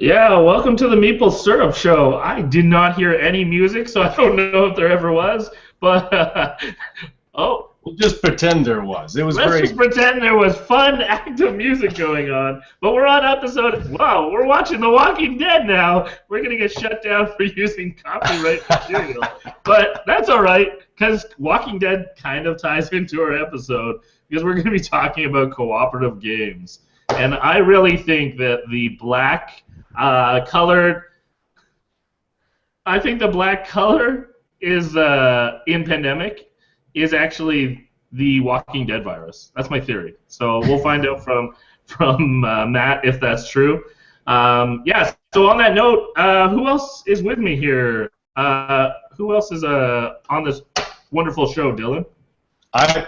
Yeah, welcome to the Meeple Syrup Show. I did not hear any music, so I don't know if there ever was. But oh, We'll just pretend there was. It was let's just very. pretend there was fun, active music going on. But we're on episode. Wow, we're watching The Walking Dead now. We're gonna get shut down for using copyright material, but that's all right because Walking Dead kind of ties into our episode because we're gonna be talking about cooperative games, and I really think that the black colored. I think the black color is in pandemic is actually the Walking Dead virus. That's my theory. So we'll find out from Matt if that's true. Yeah. So on that note, who else is with me here? Who else is on this wonderful show, Dylan? I,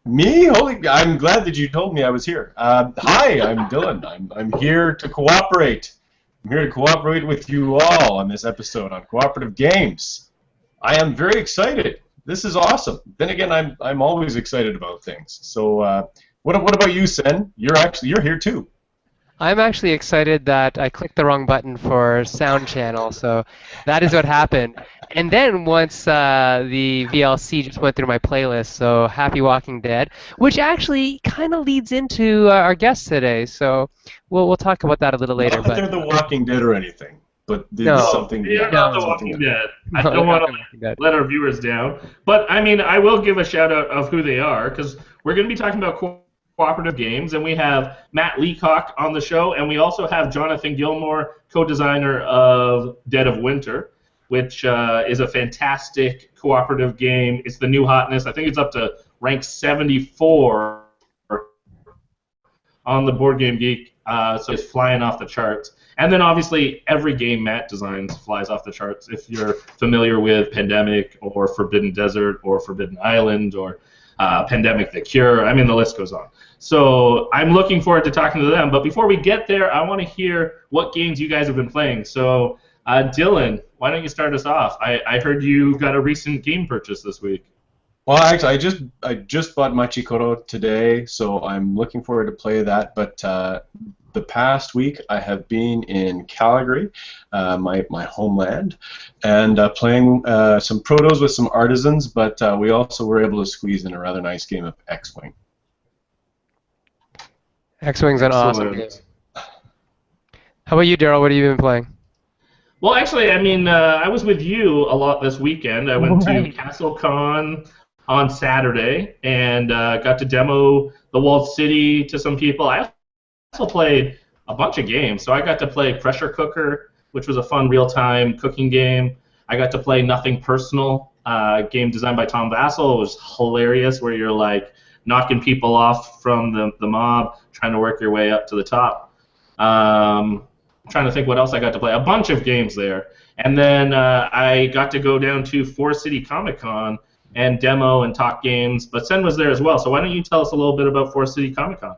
Me? Holy! I'm glad that you told me I was here. Hi, I'm Dylan. I'm here to cooperate. I'm here to cooperate with you all on this episode on cooperative games. I am very excited. This is awesome. Then again, I'm always excited about things. So, what about you, Sen? You're here too. I'm actually excited that I clicked the wrong button for sound channel, so that is what happened. And then once the VLC just went through my playlist, so Happy Walking Dead, which actually kind of leads into our guest today. So we'll talk about that a little later. Not that they're The Walking Dead or anything, but No. there's something. We are not The Walking Dead. I No, don't they're want not The Walking to Dead. let our viewers down, but I mean, I will give a shout out of who they are because we're going to be talking about cooperative games, and we have Matt Leacock on the show, and we also have Jonathan Gilmore, co-designer of Dead of Winter, which is a fantastic cooperative game. It's the new hotness. I think it's up to rank 74 on the Board Game Geek, so it's flying off the charts. And then obviously every game Matt designs flies off the charts. If you're familiar with Pandemic or Forbidden Desert or Forbidden Island or Pandemic the Cure, I mean the list goes on. So I'm looking forward to talking to them. But before we get there, I want to hear what games you guys have been playing. So Dylan, why don't you start us off? I heard you got a recent game purchase this week. Well, actually, I just bought Machikoro today, so I'm looking forward to play that. But the past week, I have been in Calgary, my homeland, and playing some protos with some artisans. But we also were able to squeeze in a rather nice game of X-Wing. X-Wing's an awesome game. Excellent. How about you, Daryl? What have you been playing? Well, actually, I mean, I was with you a lot this weekend. I went to Castle Con on Saturday and got to demo the Walled City to some people. I also played a bunch of games. So I got to play Pressure Cooker, which was a fun real-time cooking game. I got to play Nothing Personal, game designed by Tom Vassell. It was hilarious, where you're like knocking people off from the mob, trying to work your way up to the top. I'm trying to think what else I got to play. A bunch of games there. And then I got to go down to Forest City Comic Con and demo and talk games. But Sen was there as well. So why don't you tell us a little bit about Forest City Comic Con?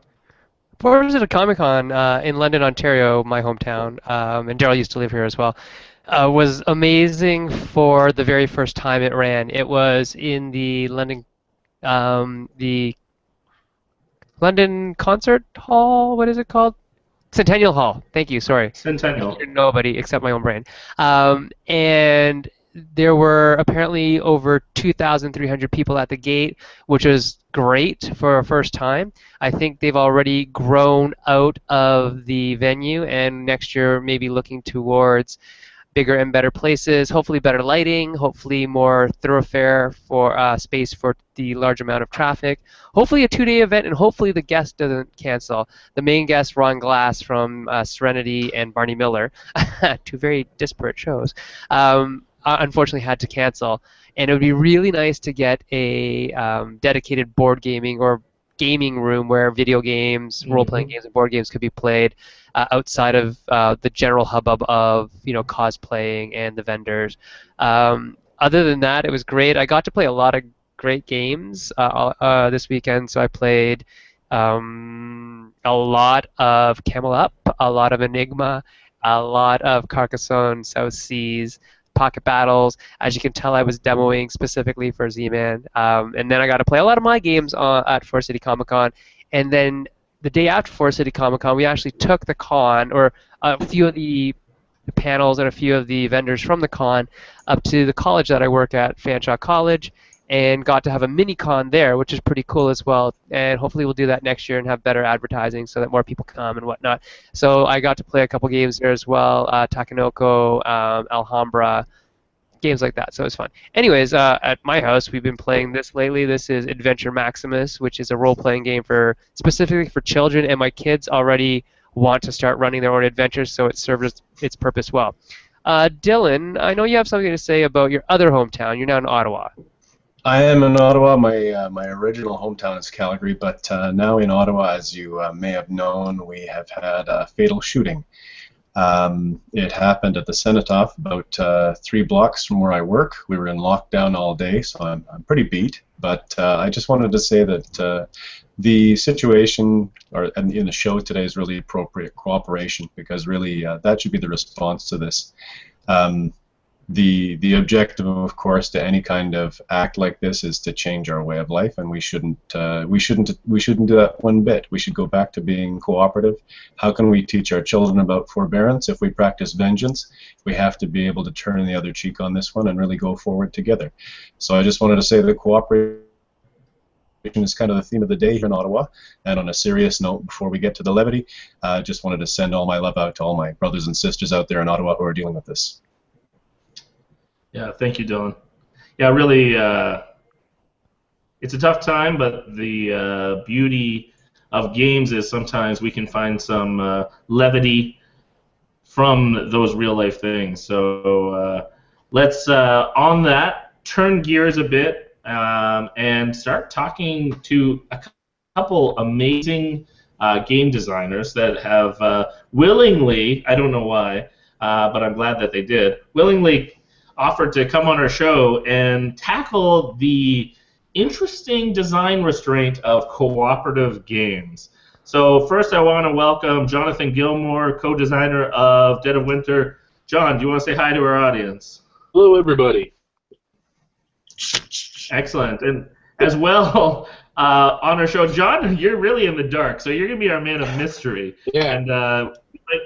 Forest City Comic Con in London, Ontario, my hometown, and Daryl used to live here as well, was amazing for the very first time it ran. It was in the London Concert Hall. What is it called? Centennial Hall. Thank you. Sorry. Centennial. Nobody except my own brain. And there were apparently over 2,300 people at the gate, which was great for a first time. I think they've already grown out of the venue, and next year maybe looking towards bigger and better places, hopefully better lighting, hopefully more thoroughfare for space for the large amount of traffic, hopefully a two-day event, and hopefully the guest doesn't cancel. The main guest, Ron Glass from Serenity and Barney Miller, two very disparate shows, unfortunately had to cancel. And it would be really nice to get a dedicated board gaming or gaming room where video games, role-playing games, and board games could be played outside of the general hubbub of cosplaying and the vendors. Other than that, it was great. I got to play a lot of great games this weekend. So I played a lot of Camel Up, a lot of Enigma, a lot of Carcassonne, South Seas, Pocket Battles. As you can tell, I was demoing specifically for Z-Man. And then I got to play a lot of my games at Forest City Comic Con. And then the day after Forest City Comic Con, we actually took the con, or a few of the panels and a few of the vendors from the con up to the college that I work at, Fanshawe College, and got to have a mini con there, which is pretty cool as well. And hopefully we'll do that next year and have better advertising so that more people come and whatnot. So I got to play a couple games there as well, Takenoko, Alhambra, games like that. So it's fun. Anyways, at my house, we've been playing this lately. This is Adventure Maximus, which is a role-playing game for specifically for children, and my kids already want to start running their own adventures, so it serves its purpose well. Dylan, I know you have something to say about your other hometown. You're now in Ottawa. I am in Ottawa. My original hometown is Calgary, but now in Ottawa, as you may have known, we have had a fatal shooting. It happened at the Cenotaph, about 3 blocks from where I work. We were in lockdown all day, so I'm pretty beat. But I just wanted to say that the situation in the show today is really appropriate cooperation, because really that should be the response to this. The objective, of course, to any kind of act like this is to change our way of life, and we shouldn't do that one bit. We should go back to being cooperative. How can we teach our children about forbearance if we practice vengeance? We have to be able to turn the other cheek on this one and really go forward together. So I just wanted to say that cooperation is kind of the theme of the day here in Ottawa. And on a serious note, before we get to the levity, I just wanted to send all my love out to all my brothers and sisters out there in Ottawa who are dealing with this. Yeah, thank you, Dylan. Yeah, really, it's a tough time, but the beauty of games is sometimes we can find some levity from those real-life things. So let's, on that, turn gears a bit and start talking to a couple amazing game designers that have willingly, I don't know why, but I'm glad that they did, willingly offered to come on our show and tackle the interesting design restraint of cooperative games. So first I want to welcome Jonathan Gilmore, co-designer of Dead of Winter. John, do you want to say hi to our audience? Hello, everybody. Excellent. And as well, on our show, John, you're really in the dark, so you're going to be our man of mystery. Yeah. And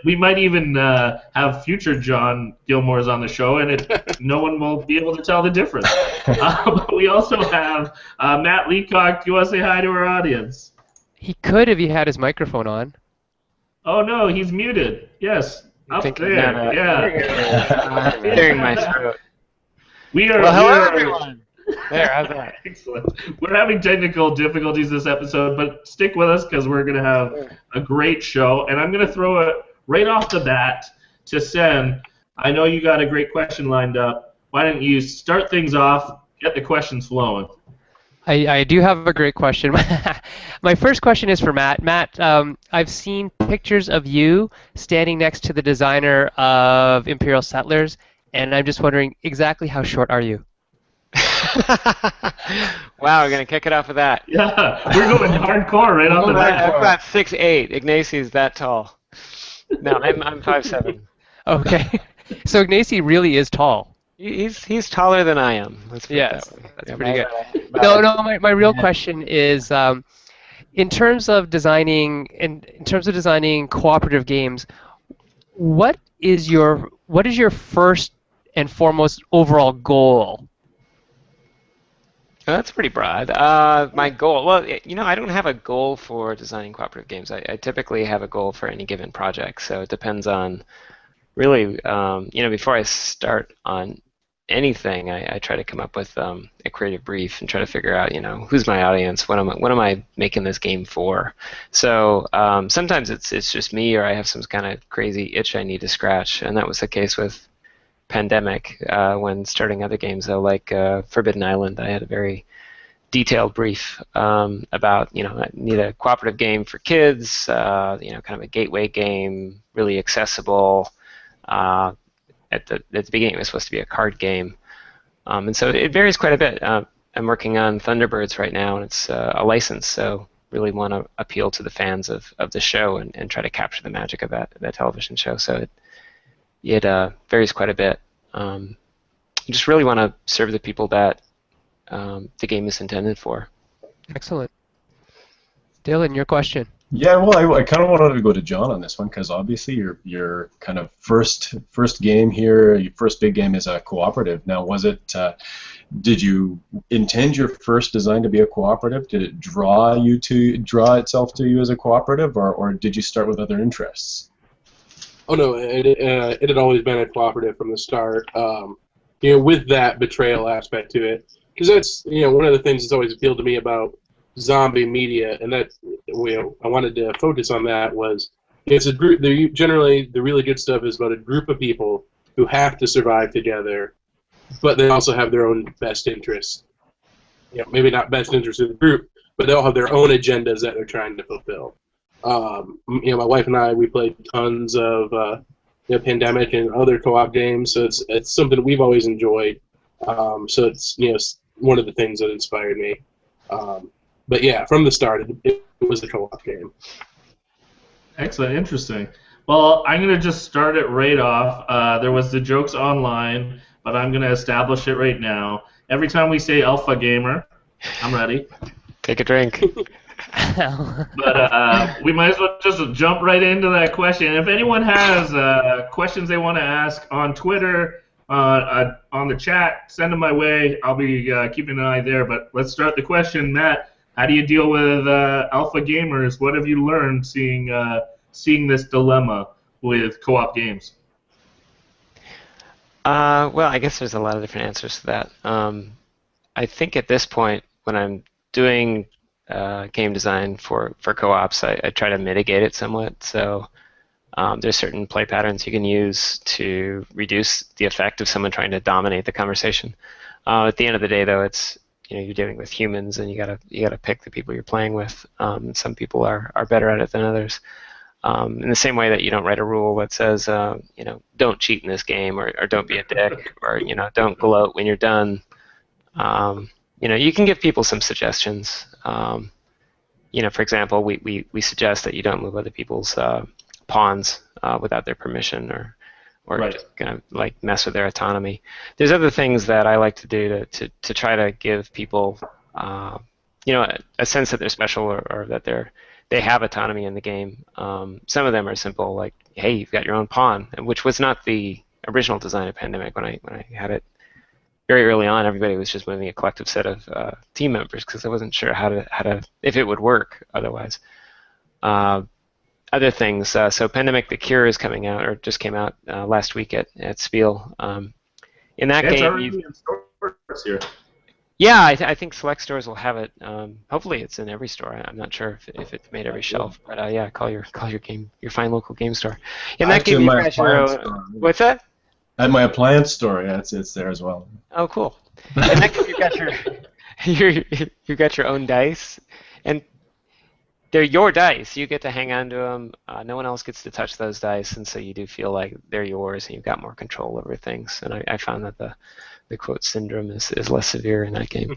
we might even have future John Gilmores on the show, and no one will be able to tell the difference. But we also have Matt Leacock. Do you want to say hi to our audience? He could if he had his microphone on. Oh, no, he's muted. Yes, up there. Yeah. Clearing my throat. Well, hello, everyone. There, how's that? Excellent. We're having technical difficulties this episode, but stick with us because we're going to have a great show. And I'm going to throw it right off the bat to Sen. I know you got a great question lined up. Why don't you start things off, get the questions flowing? I do have a great question. My first question is for Matt. Matt, I've seen pictures of you standing next to the designer of Imperial Settlers, and I'm just wondering exactly how short are you? Wow, we're going to kick it off with that. Yeah, we're going hardcore right off the bat. I'm about 6'8". Ignacio's that tall. No, I'm 5'7". Okay. So Ignacy really is tall. He's taller than I am. Let's put it that way. That's pretty good. No, my real question is, in terms of designing cooperative games, what is your first and foremost overall goal? That's pretty broad. My goal, well, I don't have a goal for designing cooperative games. I typically have a goal for any given project, so it depends on really, before I start on anything, I try to come up with a creative brief and try to figure out, who's my audience, what am I making this game for? So sometimes it's just me, or I have some kind of crazy itch I need to scratch, and that was the case with Pandemic when starting other games, though, like Forbidden Island. I had a very detailed brief about, I need a cooperative game for kids, kind of a gateway game, really accessible. At the beginning, it was supposed to be a card game, and so it varies quite a bit. I'm working on Thunderbirds right now, and it's a license, so really want to appeal to the fans of the show and try to capture the magic of that television show. So it varies quite a bit. I just really want to serve the people that the game is intended for. Excellent. Dylan, your question. Yeah, well, I kind of wanted to go to John on this one because obviously your kind of first game here, your first big game is a cooperative. Now, was it? Did you intend your first design to be a cooperative? Did it draw itself to you as a cooperative, or did you start with other interests? Oh no, it had always been a cooperative from the start. With that betrayal aspect to it, because that's one of the things that's always appealed to me about zombie media, and that I wanted to focus on that was it's a group. Generally, the really good stuff is about a group of people who have to survive together, but they also have their own best interests. Maybe not best interests of the group, but they all have their own agendas that they're trying to fulfill. My wife and I, we played tons of Pandemic and other co-op games, so it's something we've always enjoyed. So it's one of the things that inspired me. But yeah, from the start, it was a co-op game. Excellent, interesting. Well, I'm going to just start it right off. There was the jokes online, but I'm going to establish it right now. Every time we say alpha gamer, I'm ready. Take a drink. But we might as well just jump right into that question. If anyone has questions they want to ask on Twitter, on the chat, send them my way. I'll be keeping an eye there. But let's start the question. Matt, how do you deal with alpha gamers? What have you learned seeing this dilemma with co-op games? Well, I guess there's a lot of different answers to that. I think at this point, when I'm doing game design for co-ops, I try to mitigate it somewhat. So there's certain play patterns you can use to reduce the effect of someone trying to dominate the conversation. At the end of the day, though, it's you're dealing with humans, and you gotta pick the people you're playing with. Some people are better at it than others. In the same way that you don't write a rule that says don't cheat in this game, or don't be a dick, or don't gloat when you're done. You can give people some suggestions. For example, we suggest that you don't move other people's pawns without their permission, or Right. just kind of mess with their autonomy. There's other things that I like to do to try to give people a sense that they're special, or that they have autonomy in the game. Some of them are simple, like, hey, you've got your own pawn, which was not the original design of Pandemic. When I had it very early on, everybody was just moving a collective set of team members because I wasn't sure how to if it would work otherwise. Other things, so Pandemic: The Cure is coming out, or just came out last week at Spiel. In that It's game, already in stores here. yeah, I think select stores will have it. Hopefully, it's in every store. I'm not sure if it's made every shelf, but yeah, call your fine local game store. In that game, you've got your own. What's that? At my appliance store, yeah, it's there as well. Oh, cool. In that game, you've got you've got your own dice, and they're your dice. You get to hang on to them. No one else gets to touch those dice, and so you do feel like they're yours, and you've got more control over things. And I found that the quote syndrome is less severe in that game.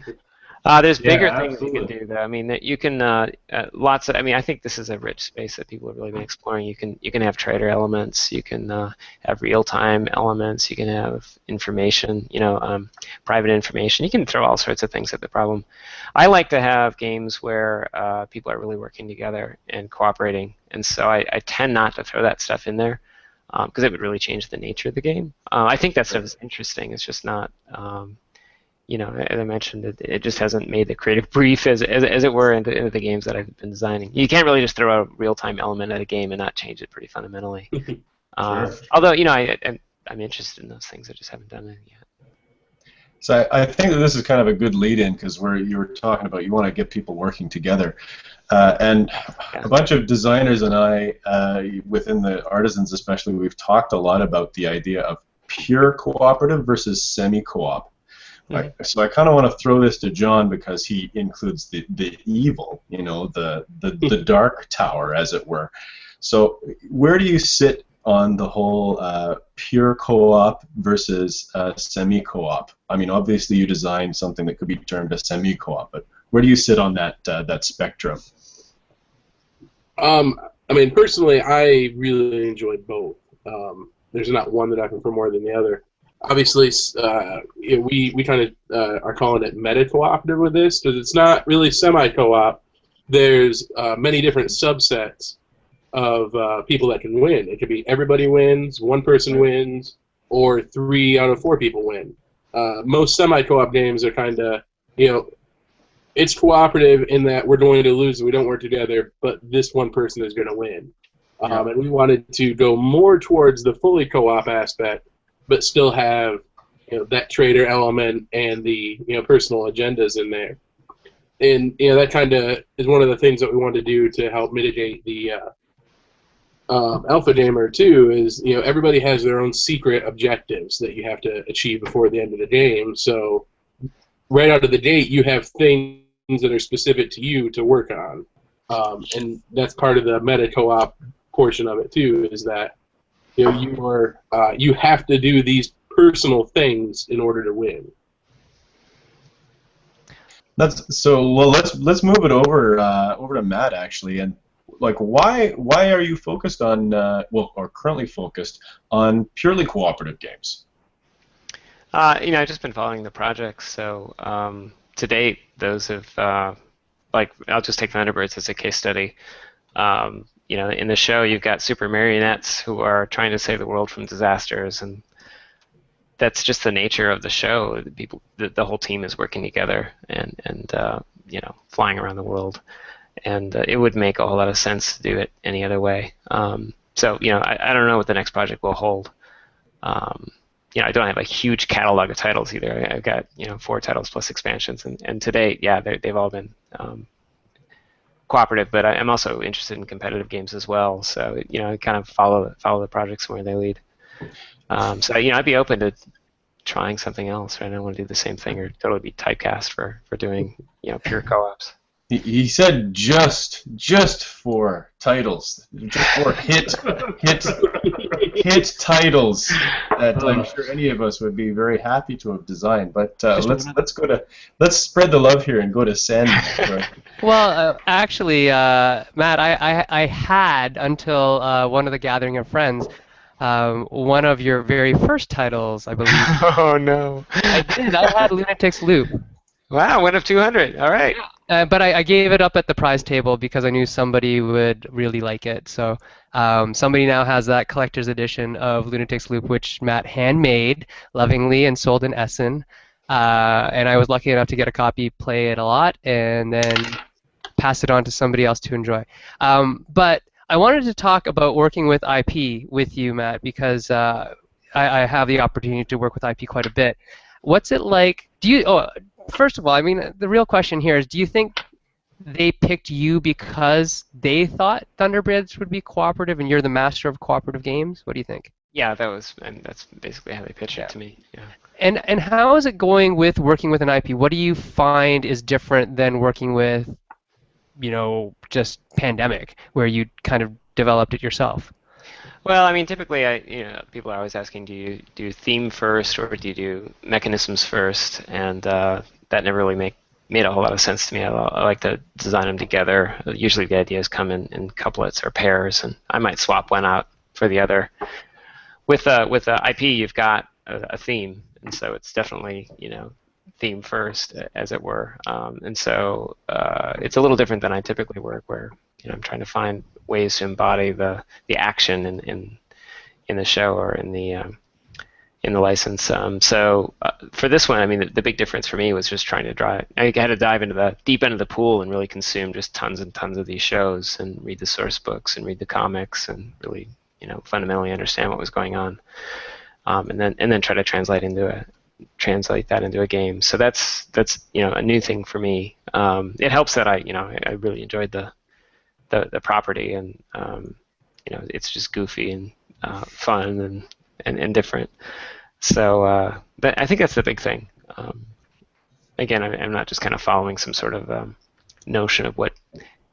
There's bigger things you can do, though. I mean, that you can lots of. I mean, I think this is a rich space that people have really been exploring. You can have trader elements. You can have real-time elements. You can have information. Private information. You can throw all sorts of things at the problem. I like to have games where people are really working together and cooperating, and so I tend not to throw that stuff in there because it would really change the nature of the game. I think that stuff is interesting. It's just not. As I mentioned, it just hasn't made the creative brief, as it were, into the games that I've been designing. You can't really just throw a real-time element at a game and not change it pretty fundamentally. Sure. Although, I'm interested in those things. I just haven't done it yet. So I think that this is kind of a good lead-in because you were talking about you want to get people working together. And a bunch of designers and I, within the artisans especially, we've talked a lot about the idea of pure cooperative versus semi-co-op. So I kind of want to throw this to John because he includes the evil, the dark tower, as it were. So where do you sit on the whole pure co-op versus semi-co-op? I mean, obviously you designed something that could be termed a semi-co-op, but where do you sit on that spectrum? I mean, personally, I really enjoy both. There's not one that I prefer more than the other. Obviously, we kind of are calling it meta cooperative with this because it's not really semi co-op, there's many different subsets of people that can win. It could be everybody wins, one person wins, or 3 out of 4 people win. Most semi-co-op games are kind of, it's cooperative in that we're going to lose and we don't work together, but this one person is going to win. And we wanted to go more towards the fully co-op aspect, but still have that trader element and the personal agendas in there. And that kind of is one of the things that we wanted to do to help mitigate the alpha gamer too. Is everybody has their own secret objectives that you have to achieve before the end of the game. So right out of the gate, you have things that are specific to you to work on, and that's part of the meta co-op portion of it too. Is that you have to do these personal things in order to win. Let's move it over to Matt actually, and why are you focused on or currently focused on purely cooperative games? I've just been following the projects, so to date those have I'll just take Thunderbirds as a case study. In the show you've got super marionettes who are trying to save the world from disasters, and that's just the nature of the show. The whole team is working together and flying around the world, and it would make a whole lot of sense to do it any other way. I don't know what the next project will hold. I don't have a huge catalog of titles either. I've got 4 titles plus expansions, and to date, they've all been cooperative. But I'm also interested in competitive games as well. So I kind of follow the projects where they lead. I'd be open to trying something else. Right? I don't want to do the same thing or totally be typecast for doing pure co-ops. He said just for titles, just for hit titles that I'm sure any of us would be very happy to have designed. But let's spread the love here and go to Sandy. Well, actually, Matt, I had until one of the Gathering of Friends. One of your very first titles, I believe. Oh no! I did. I had Lunatic's Loop. Wow, 1 of 200. All right. But I gave it up at the prize table because I knew somebody would really like it. So somebody now has that collector's edition of Lunatic's Loop, which Matt handmade lovingly and sold in Essen. And I was lucky enough to get a copy, play it a lot, and then pass it on to somebody else to enjoy. But I wanted to talk about working with IP with you, Matt, because I have the opportunity to work with IP quite a bit. What's it like? First of all, I mean, the real question here is, do you think they picked you because they thought Thunderbirds would be cooperative and you're the master of cooperative games? What do you think? Yeah, that's basically how they pitched it to me. Yeah. And how is it going with working with an IP? What do you find is different than working with, just Pandemic, where you kind of developed it yourself? Well, I mean, typically, people are always asking, do you do theme first or do you do mechanisms first? And that never really made a whole lot of sense to me. I like to design them together. Usually, the ideas come in couplets or pairs, and I might swap one out for the other. With IP, you've got a theme, and so it's definitely theme first, as it were. And so it's a little different than I typically work, where I'm trying to find ways to embody the action in the show or in the license. So for this one, I mean, the big difference for me was just trying to I had to dive into the deep end of the pool and really consume just tons and tons of these shows and read the source books and read the comics and really fundamentally understand what was going on, and then try to translate that into a game. So that's a new thing for me. It helps that I really enjoyed the property, and it's just goofy and fun and different. So I think that's the big thing. Again, I'm not just kind of following some sort of notion of what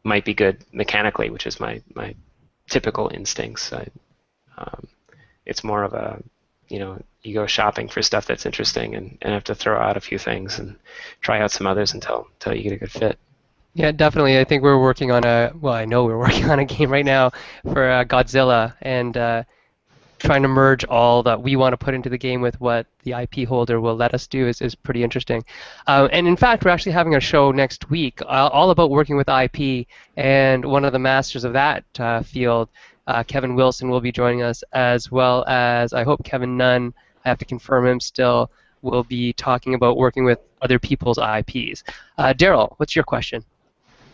might be good mechanically, which is my typical instincts. It's more of a you go shopping for stuff that's interesting and have to throw out a few things and try out some others until you get a good fit. Yeah, definitely. I think we're working on I know we're working on a game right now for Godzilla, and trying to merge all that we want to put into the game with what the IP holder will let us do is pretty interesting. And in fact, we're actually having a show next week all about working with IP, and one of the masters of that field, Kevin Wilson, will be joining us, as well as, I hope, Kevin Nunn. I have to confirm him still. Will be talking about working with other people's IPs. Daryl, what's your question?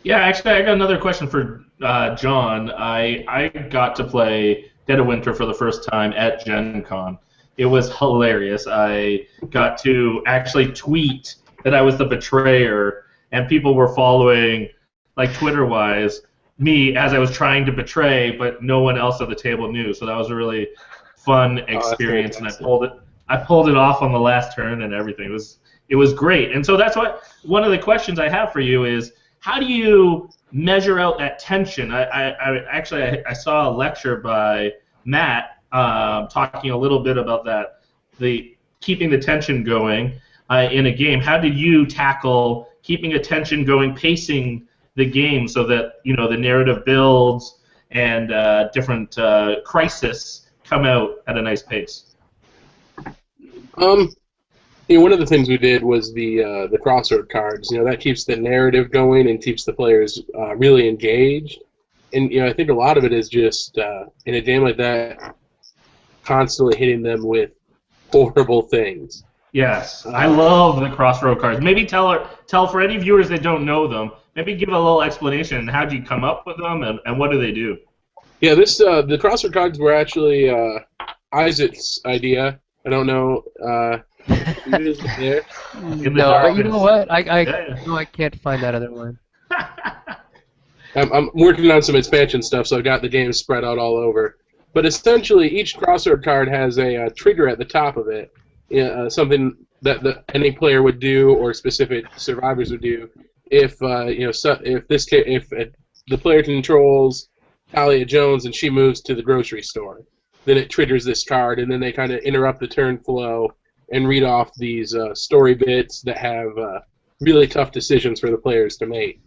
Yeah, actually, I got another question for John. I got to play Dead of Winter for the first time at Gen Con. It was hilarious. I got to actually tweet that I was the betrayer, and people were following, like Twitter-wise, me as I was trying to betray, but no one else at the table knew. So that was a really fun experience, and I pulled it off on the last turn and everything. It was great. And so that's what one of the questions I have for you is, how do you measure out that tension? I saw a lecture by Matt talking a little bit about that, the keeping the tension going in a game. How did you tackle keeping a tension going, pacing the game so that the narrative builds and different crises come out at a nice pace? One of the things we did was the crossroad cards. That keeps the narrative going and keeps the players really engaged. And I think a lot of it is just in a game like that, constantly hitting them with horrible things. Yes, I love the crossroad cards. Maybe tell for any viewers that don't know them. Maybe give a little explanation. How did you come up with them, and what do they do? Yeah, the crossroad cards were actually Isaac's idea. I don't know. There. No, you know what? I can't find that other one. I'm working on some expansion stuff, so I've got the game spread out all over. But essentially, each crossroad card has a trigger at the top of it, something that any player would do or specific survivors would do if if the player controls Talia Jones and she moves to the grocery store, then it triggers this card, and then they kind of interrupt the turn flow and read off these story bits that have really tough decisions for the players to make.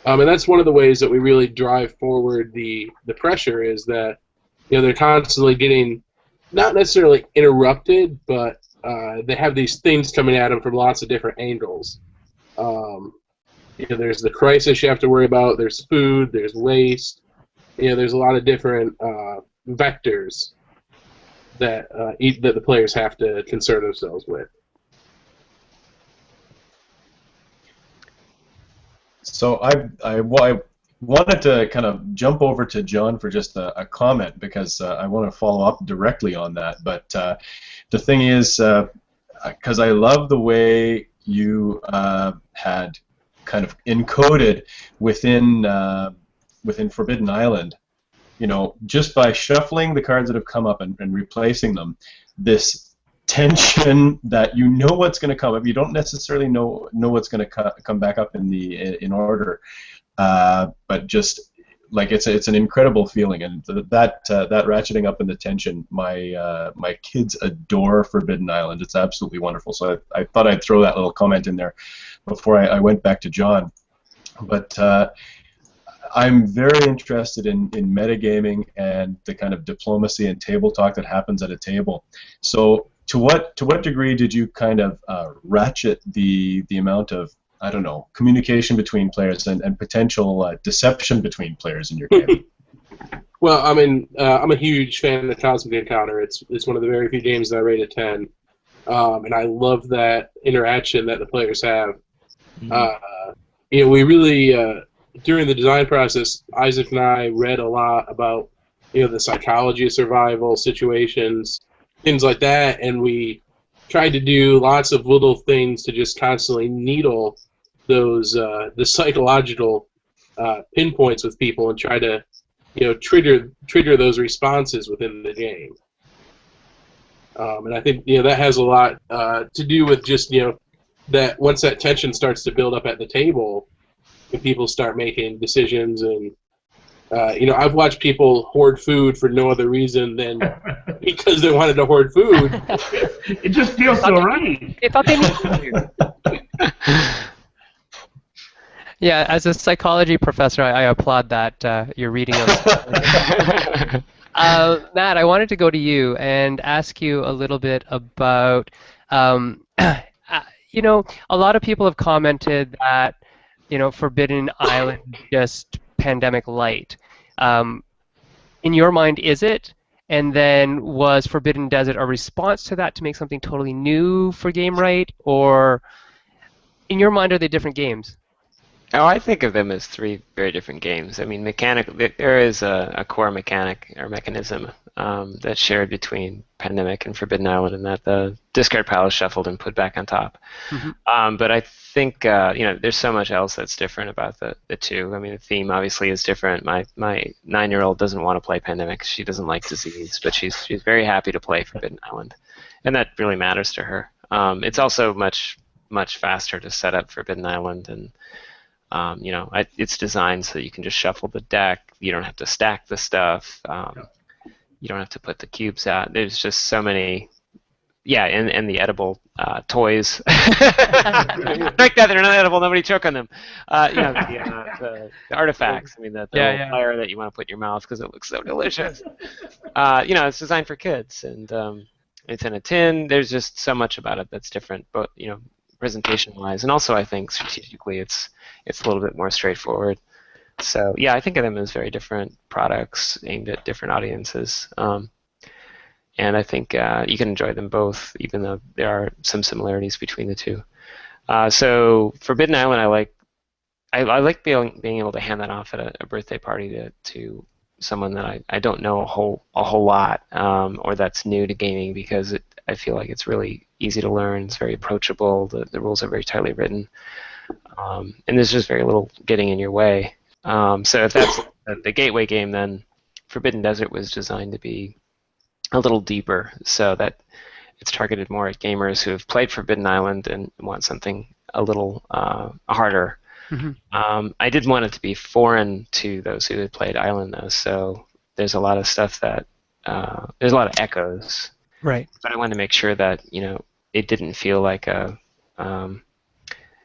And that's one of the ways that we really drive forward the pressure, is that they're constantly getting, not necessarily interrupted, but they have these things coming at them from lots of different angles. There's the crisis you have to worry about, there's food, there's waste, there's a lot of different vectors that the players have to concern themselves with. So I wanted to kind of jump over to John for just a comment, because I want to follow up directly on that. But the thing is, because I love the way you had kind of encoded within Forbidden Island, just by shuffling the cards that have come up and replacing them, this tension that what's going to come up. You don't necessarily know what's going to come back up in order, but just like it's an incredible feeling, and that ratcheting up in the tension. My kids adore Forbidden Island. It's absolutely wonderful. So I thought I'd throw that little comment in there before I went back to John, but. I'm very interested in metagaming and the kind of diplomacy and table talk that happens at a table. So to what degree did you kind of ratchet the amount of, I don't know, communication between players and potential deception between players in your game? Well, I'm a huge fan of Cosmic Encounter. It's one of the very few games that I rate a 10, and I love that interaction that the players have. We really during the design process, Isaac and I read a lot about the psychology of survival situations, things like that, and we tried to do lots of little things to just constantly needle those the psychological pinpoints with people and try to trigger those responses within the game. And I think that has a lot to do with just that once that tension starts to build up at the table, and people start making decisions, and I've watched people hoard food for no other reason than because they wanted to hoard food. It just feels so right. They thought they needed to. Yeah, as a psychology professor, I applaud that you're reading on. Matt, I wanted to go to you and ask you a little bit about, a lot of people have commented that, Forbidden Island is just pandemic light. Um, in your mind, is it? And then was Forbidden Desert a response to that to make something totally new for Game Right? Or in your mind, are they different games? Oh, I think of them as three very different games. I mean, there is a core mechanic or mechanism that's shared between Pandemic and Forbidden Island, and that the discard pile is shuffled and put back on top. Mhm. But I think there's so much else that's different about the two. I mean, the theme obviously is different. My 9-year-old doesn't want to play Pandemic; she doesn't like disease, but she's very happy to play Forbidden Island, and that really matters to her. It's also much faster to set up Forbidden Island, and it's designed so that you can just shuffle the deck. You don't have to stack the stuff. You don't have to put the cubes out. There's just so many. Yeah, and the edible toys. Strike that, they're not edible. Nobody choke on them. The artifacts. I mean, the little fire that you want to put in your mouth because it looks so delicious. It's designed for kids, and it's in a tin. There's just so much about it that's different, but presentation-wise, and also I think strategically, it's a little bit more straightforward. So yeah, I think of them as very different products aimed at different audiences. And I think you can enjoy them both, even though there are some similarities between the two. So Forbidden Island, I like being able to hand that off at a birthday party to someone that I don't know a whole lot, or that's new to gaming, because I feel like it's really easy to learn. It's very approachable. The rules are very tightly written, and there's just very little getting in your way. So if that's the gateway game, then Forbidden Desert was designed to be a little deeper, so that it's targeted more at gamers who have played Forbidden Island and want something a little harder. Mm-hmm. I did want it to be foreign to those who had played Island, though, so there's a lot of stuff that there's a lot of echoes. Right. But I wanted to make sure that it didn't feel like a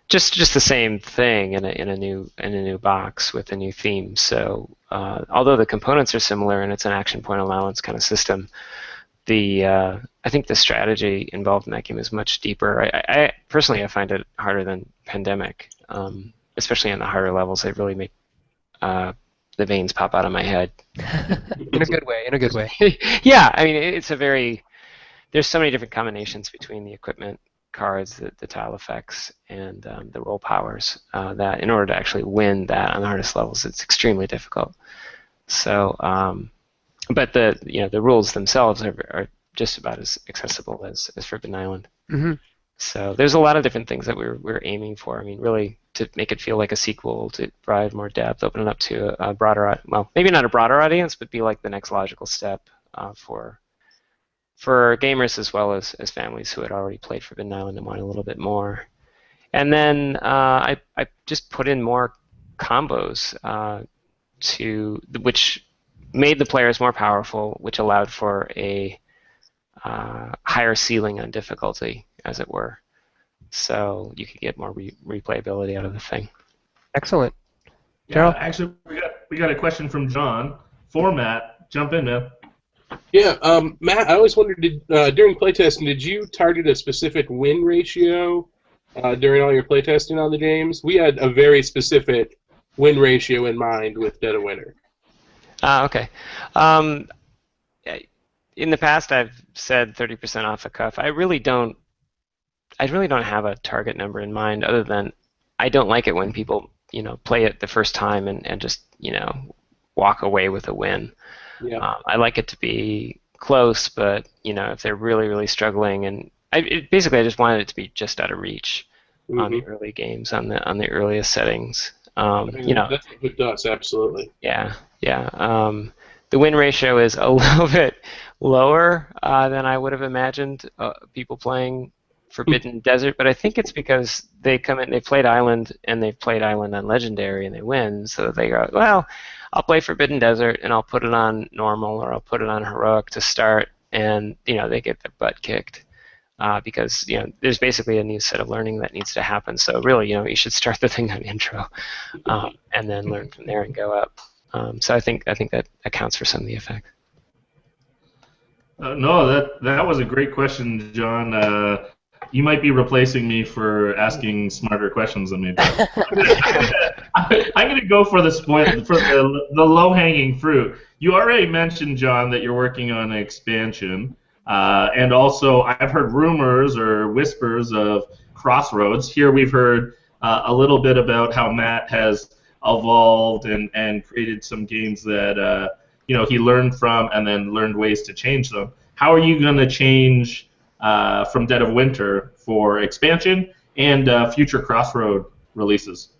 just the same thing in a new box with a new theme. So although the components are similar and it's an action point allowance kind of system, I think the strategy involved in that game is much deeper. I personally find it harder than Pandemic, especially on the harder levels. They really make the veins pop out of my head. In a good way. Yeah, I mean there's so many different combinations between the equipment cards, the tile effects, and the roll powers, that in order to actually win that on the hardest levels, it's extremely difficult. So, but the rules themselves are just about as accessible as Forbidden Island. Mm-hmm. So there's a lot of different things that we're aiming for. I mean, really to make it feel like a sequel, to provide more depth, open it up to a broader, well, maybe not a broader audience, but be like the next logical step for gamers as well as families who had already played Forbidden Island and wanted a little bit more. And then I just put in more combos which made the players more powerful, which allowed for a higher ceiling on difficulty, as it were. So you could get more replayability out of the thing. Excellent. Yeah, actually, we got a question from John. For Matt, jump in, man. Yeah, Matt, I always wondered, during playtesting, did you target a specific win ratio during all your playtesting on the games? We had a very specific win ratio in mind with Dead of Winter. Okay. In the past, I've said 30% off the cuff. I really don't have a target number in mind, other than I don't like it when people play it the first time and just walk away with a win. Yeah. I like it to be close, but if they're really, really struggling, and basically I just wanted it to be just out of reach on the early games, on the earliest settings. That's what it does, absolutely. Yeah. The win ratio is a little bit lower than I would have imagined people playing Forbidden Desert, but I think it's because they come in, they played Island, and they've played Island on Legendary, and they win, so they go, well, I'll play Forbidden Desert, and I'll put it on Normal, or I'll put it on Heroic to start, and they get their butt kicked because there's basically a new set of learning that needs to happen. So really, you should start the thing on Intro, and then learn from there and go up. So I think that accounts for some of the effect. No, that was a great question, John. You might be replacing me for asking smarter questions than me, but I'm gonna go for the low hanging fruit. You already mentioned, John, that you're working on an expansion, and also I've heard rumors or whispers of Crossroads. Here we've heard a little bit about how Matt has evolved and created some games that he learned from and then learned ways to change them. How are you going to change from Dead of Winter for expansion and future Crossroad releases?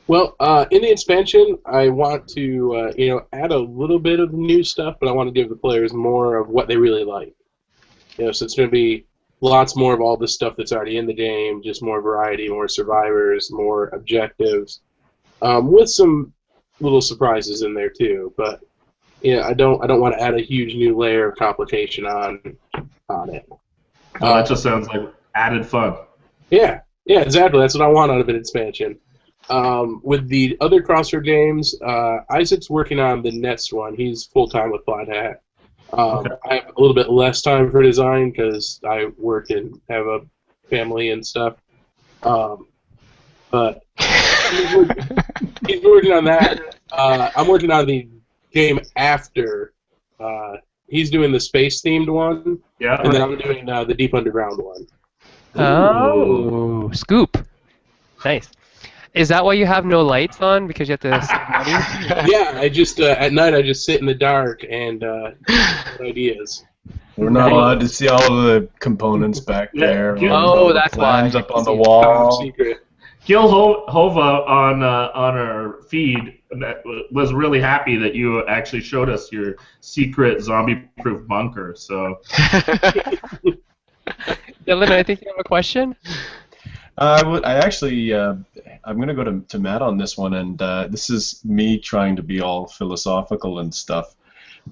Well, in the expansion, I want to add a little bit of new stuff, but I want to give the players more of what they really like. So it's going to be lots more of all the stuff that's already in the game, just more variety, more survivors, more objectives, with some little surprises in there too. But I don't want to add a huge new layer of complication on it. Oh, that just sounds like added fun. Yeah, exactly. That's what I want out of an expansion. With the other Crossroad games, Isaac's working on the next one. He's full time with Flat Hat. Okay. I have a little bit less time for design because I work and have a family and stuff. But he's working on that. I'm working on the game after. He's doing the space-themed one, Yeah. and then I'm doing the Deep Underground one. Oh, scoop. Nice. Is that why you have no lights on? Because you have to save money? Yeah, I just at night I just sit in the dark and get ideas. We're not allowed to see all the components back there. Yeah. Oh, all the that's why. plans up on the Top wall. secret. Gil Hova on our feed was really happy that you actually showed us your secret zombie-proof bunker. So, Dylan, I think you have a question? I actually, I'm going to go to Matt on this one, and this is me trying to be all philosophical and stuff.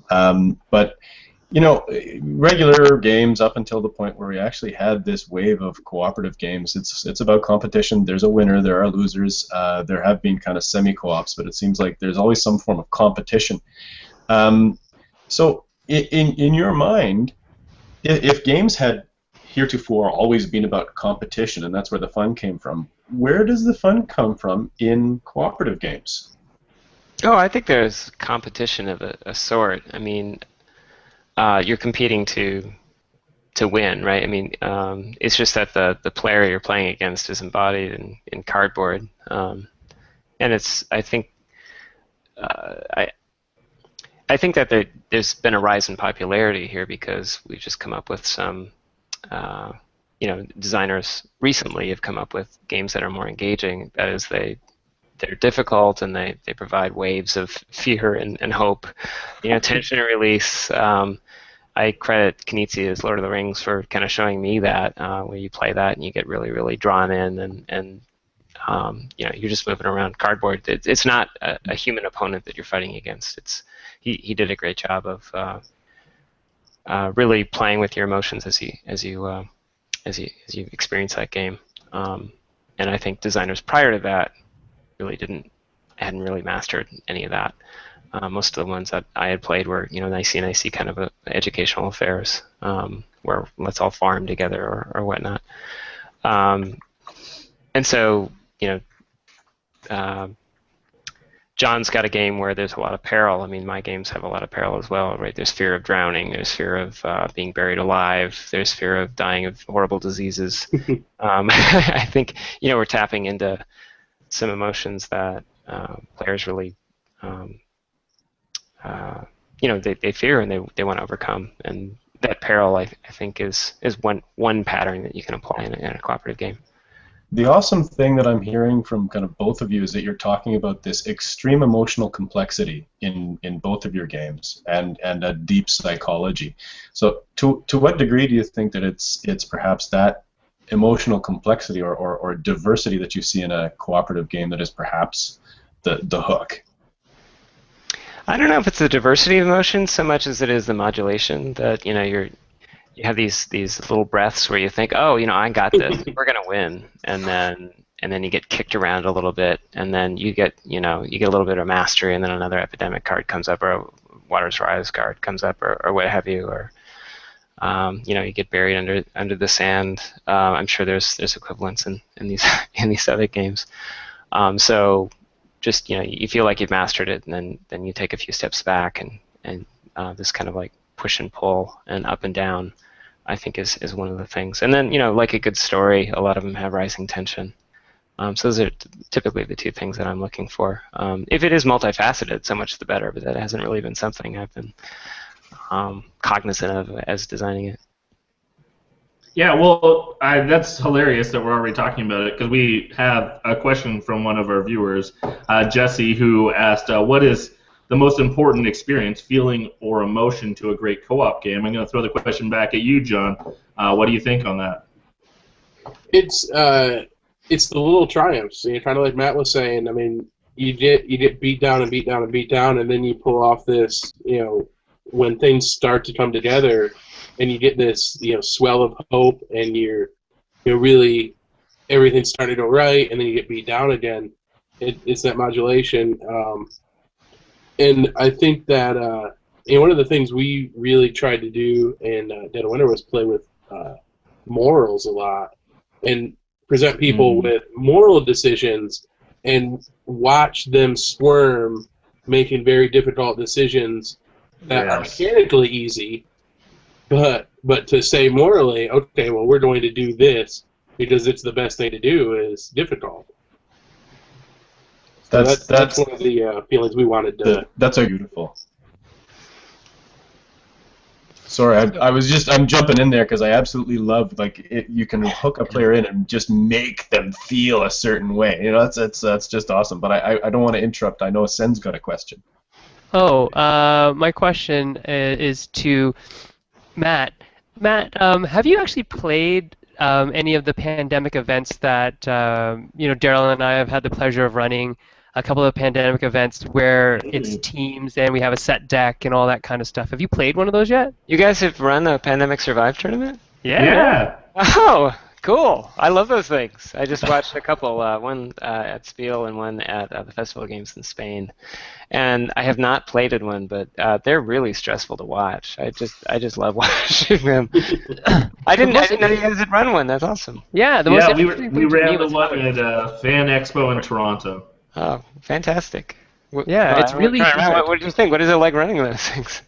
But regular games up until the point where we actually had this wave of cooperative games. It's about competition. There's a winner. There are losers. There have been kind of semi-co-ops, but it seems like there's always some form of competition. So, in your mind, if games had heretofore always been about competition, and that's where the fun came from, where does the fun come from in cooperative games? Oh, I think there's competition of a sort. I mean, you're competing to win, right? I mean, it's just that the player you're playing against is embodied in cardboard, and it's I think that there's been a rise in popularity here because we've just come up with some. Designers recently have come up with games that are more engaging. That is, they're difficult and they provide waves of fear and hope. Tension and release. I credit Knizia Lord of the Rings for kind of showing me that where you play that and you get really, really drawn in and you're just moving around cardboard. It's not a human opponent that you're fighting against. He did a great job of really playing with your emotions as you experience that game. And I think designers prior to that really hadn't really mastered any of that. Most of the ones that I had played were nicey kind of educational affairs where let's all farm together or whatnot. And so John's got a game where there's a lot of peril. I mean, my games have a lot of peril as well, right? There's fear of drowning. There's fear of being buried alive. There's fear of dying of horrible diseases. I think, we're tapping into some emotions that players really, they fear and they want to overcome. And that peril, I think, is one pattern that you can apply in a cooperative game. The awesome thing that I'm hearing from kind of both of you is that you're talking about this extreme emotional complexity in both of your games and a deep psychology. So to what degree do you think that it's perhaps that emotional complexity or diversity that you see in a cooperative game that is perhaps the hook? I don't know if it's the diversity of emotions so much as it is the modulation that you have these little breaths where you think, oh, I got this, we're gonna win, and then you get kicked around a little bit, and then you get a little bit of mastery, and then another epidemic card comes up, or a Waters Rise card comes up, or what have you, or You get buried under the sand. I'm sure there's equivalents in these in these other games. So just you feel like you've mastered it, and then you take a few steps back, and this kind of like push and pull and up and down, I think is one of the things. And then like a good story, a lot of them have rising tension. So those are typically the two things that I'm looking for. If it is multifaceted, so much the better, but that hasn't really been something I've been cognizant of as designing it. Yeah, well, that's hilarious that we're already talking about it because we have a question from one of our viewers, Jesse, who asked, what is the most important experience, feeling or emotion to a great co-op game? I'm going to throw the question back at you, John. What do you think on that? It's the little triumphs. Kind of like Matt was saying. I mean, you get beat down and beat down and beat down, and then you pull off this. When things start to come together, and you get this swell of hope, and you're really everything's starting to go right, and then you get beat down again. It's that modulation, and I think that one of the things we really tried to do in Dead of Winter was play with morals a lot, and present people with moral decisions and watch them squirm, making very difficult decisions that are mechanically easy, but to say morally, okay, well, we're going to do this because it's the best thing to do is difficult. So that's one of the feelings we wanted to. That's so beautiful. Sorry, I'm jumping in there because I absolutely love you can hook a player in and just make them feel a certain way. That's just awesome. But I don't want to interrupt. I know Sen's got a question. Oh, my question is to Matt. Matt, have you actually played any of the pandemic events that Daryl and I have had the pleasure of running? A couple of pandemic events where it's teams and we have a set deck and all that kind of stuff. Have you played one of those yet? You guys have run a Pandemic Survive tournament? Yeah. Oh, cool. I love those things. I just watched a couple, one at Spiel and one at the Festival Games in Spain. And I have not played in one, but they're really stressful to watch. I just love watching them. I didn't know you guys had run one. That's awesome. Yeah, we ran the one at Fan Expo in Toronto. Oh, fantastic. Yeah, it's really... What did you think? What is it like running those things?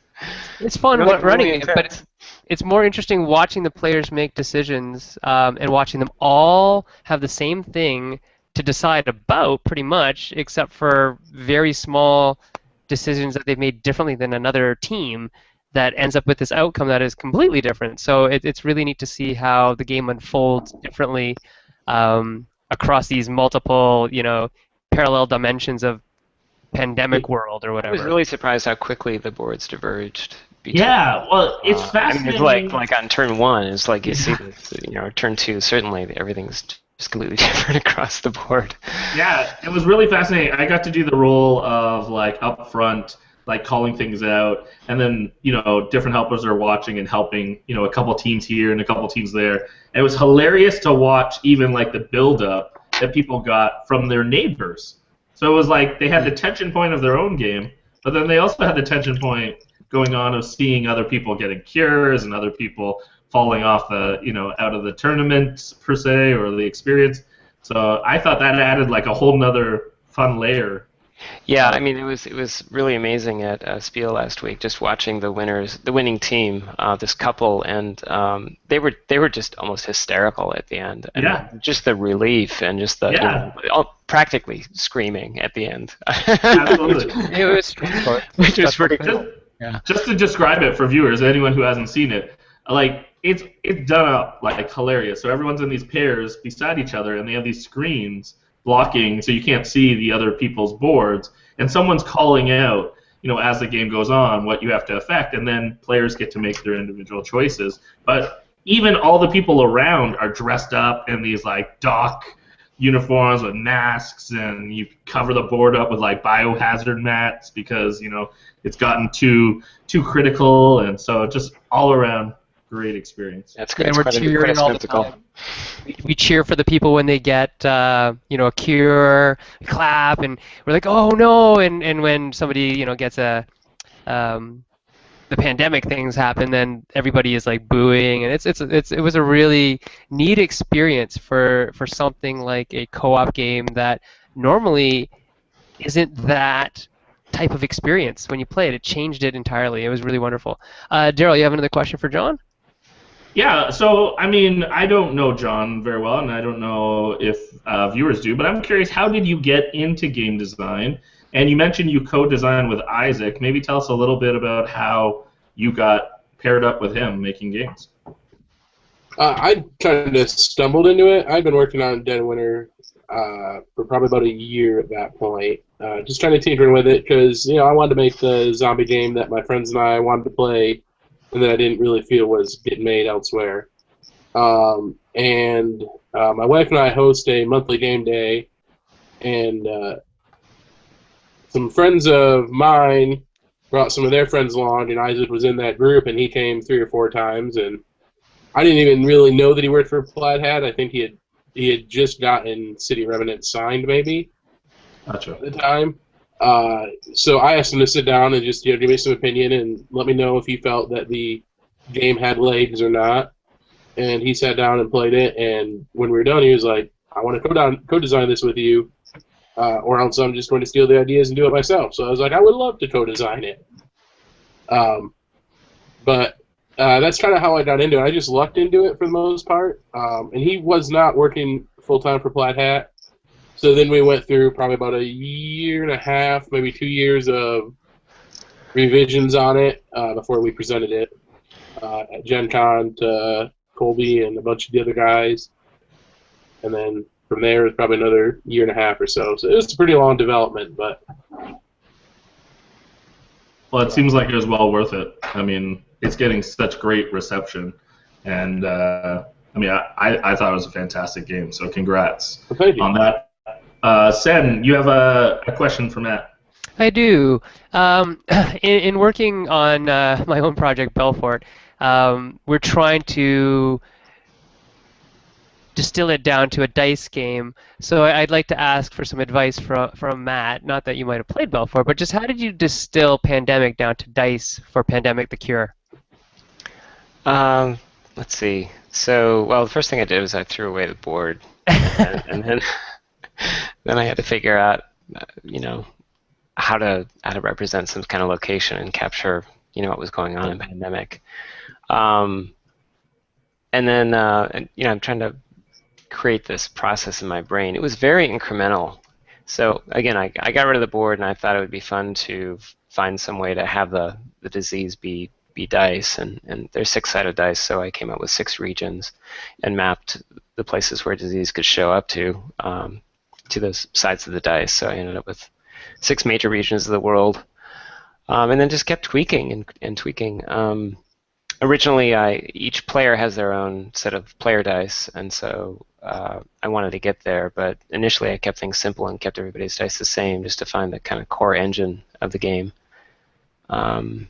It's fun running it, but it's more interesting watching the players make decisions and watching them all have the same thing to decide about, pretty much, except for very small decisions that they've made differently than another team that ends up with this outcome that is completely different. So it's really neat to see how the game unfolds differently across these multiple, parallel dimensions of pandemic world or whatever. I was really surprised how quickly the boards diverged. Yeah, well, it's fascinating. It's like on turn one, it's like you see this, turn two, certainly everything's just completely different across the board. Yeah, it was really fascinating. I got to do the role of up front, calling things out, and then different helpers are watching and helping. A couple teams here and a couple teams there. And it was hilarious to watch even the build up that people got from their neighbors. So it was they had the tension point of their own game, but then they also had the tension point going on of seeing other people getting cures and other people falling off out of the tournament per se or the experience. So I thought that added a whole nother fun layer. Yeah, I mean it was really amazing at Spiel last week, just watching the winning team, this couple, and they were just almost hysterical at the end. And just the relief and just the practically screaming at the end. Absolutely. It was which was pretty cool. Just to describe it for viewers, anyone who hasn't seen it, it's done up hilarious. So everyone's in these pairs beside each other, and they have these screens blocking so you can't see the other people's boards, and someone's calling out, as the game goes on, what you have to affect, and then players get to make their individual choices. But even all the people around are dressed up in these dock uniforms with masks, and you cover the board up with biohazard mats because it's gotten too critical, and so just all around great experience. That's great. And we're cheering all the time. We cheer for the people when they get a cure, we clap, and we're like, oh no, and when somebody gets a the pandemic things happen, then everybody is like booing, and it was a really neat experience for something like a co-op game that normally isn't that type of experience when you play it. It changed it entirely. It was really wonderful. Daryl, you have another question for John? Yeah, so I mean, I don't know John very well, and I don't know if viewers do, but I'm curious, how did you get into game design? And you mentioned you co-designed with Isaac. Maybe tell us a little bit about how you got paired up with him making games. I kind of stumbled into it. I'd been working on Dead of Winter for probably about a year at that point, just trying to tinker with it because I wanted to make the zombie game that my friends and I wanted to play, and that I didn't really feel was getting made elsewhere. And my wife and I host a monthly game day, and some friends of mine brought some of their friends along, and Isaac was in that group, and he came 3 or 4 times, and I didn't even really know that he worked for Plaid Hat. I think he had just gotten City Revenant signed, maybe, Gotcha. at the time. So I asked him to sit down and just give me some opinion and let me know if he felt that the game had legs or not. And he sat down and played it, and when we were done, he was like, I want to co-design this with you, or else I'm just going to steal the ideas and do it myself. So I was like, I would love to co-design it. But that's kind of how I got into it. I just lucked into it for the most part. And he was not working full-time for Plaid Hat. So then we went through probably about a year and a half, maybe 2 years of revisions on it before we presented it at Gen Con to Colby and a bunch of the other guys. And then from there, it was probably another year and a half or so. So it was a pretty long development, but... Well, it seems like it was well worth it. I mean, it's getting such great reception, and I mean, I thought it was a fantastic game. So congrats on that. Sen, you have a question for Matt. I do. In working on my own project, Belfort, we're trying to distill it down to a dice game. So I'd like to ask for some advice from Matt. Not that you might have played Belfort, but just how did you distill Pandemic down to dice for Pandemic: The Cure? Let's see. So, well, the first thing I did was I threw away the board, and then I had to figure out, how to represent some kind of location and capture, what was going on in Pandemic. And then, I'm trying to create this process in my brain. It was very incremental. So again, I got rid of the board, and I thought it would be fun to find some way to have the disease be dice, and there's 6-sided dice, so I came up with 6 regions and mapped the places where disease could show up to those sides of the dice. So I ended up with 6 major regions of the world, and then just kept tweaking and tweaking. Originally, each player has their own set of player dice, and so I wanted to get there, but initially I kept things simple and kept everybody's dice the same just to find the kind of core engine of the game. I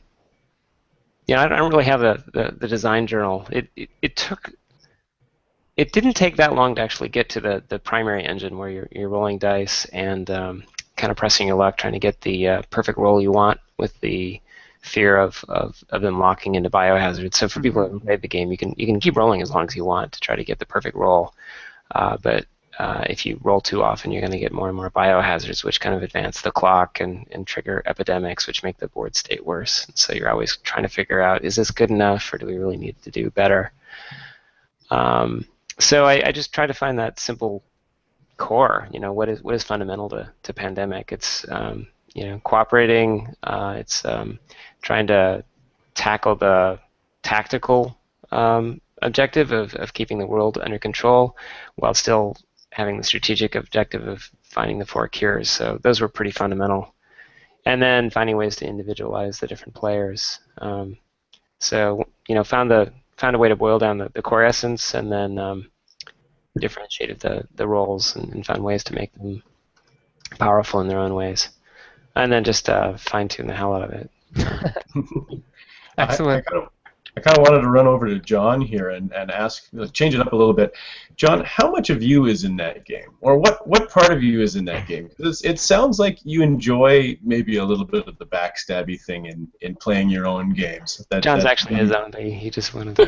don't really have the design journal. It didn't take that long to actually get to the primary engine where you're rolling dice and kind of pressing your luck, trying to get the perfect roll you want with the fear of them locking into biohazards. So for people who haven't played the game, you can keep rolling as long as you want to try to get the perfect roll. But if you roll too often, you're going to get more and more biohazards, which kind of advance the clock and trigger epidemics, which make the board state worse. And so you're always trying to figure out, is this good enough, or do we really need to do better? So I just try to find that simple core. What is fundamental to Pandemic? It's cooperating. It's trying to tackle the tactical objective of keeping the world under control, while still having the strategic objective of finding the 4 cures. So those were pretty fundamental. And then finding ways to individualize the different players. So found a way to boil down the core essence, and then differentiated the roles and found ways to make them powerful in their own ways. And then just fine-tune the hell out of it. Excellent. I kind of wanted to run over to John here and ask, change it up a little bit. John, how much of you is in that game, or what part of you is in that game? 'Cause it sounds like you enjoy maybe a little bit of the backstabby thing in playing your own games. John's actually a zombie. He just wanted to.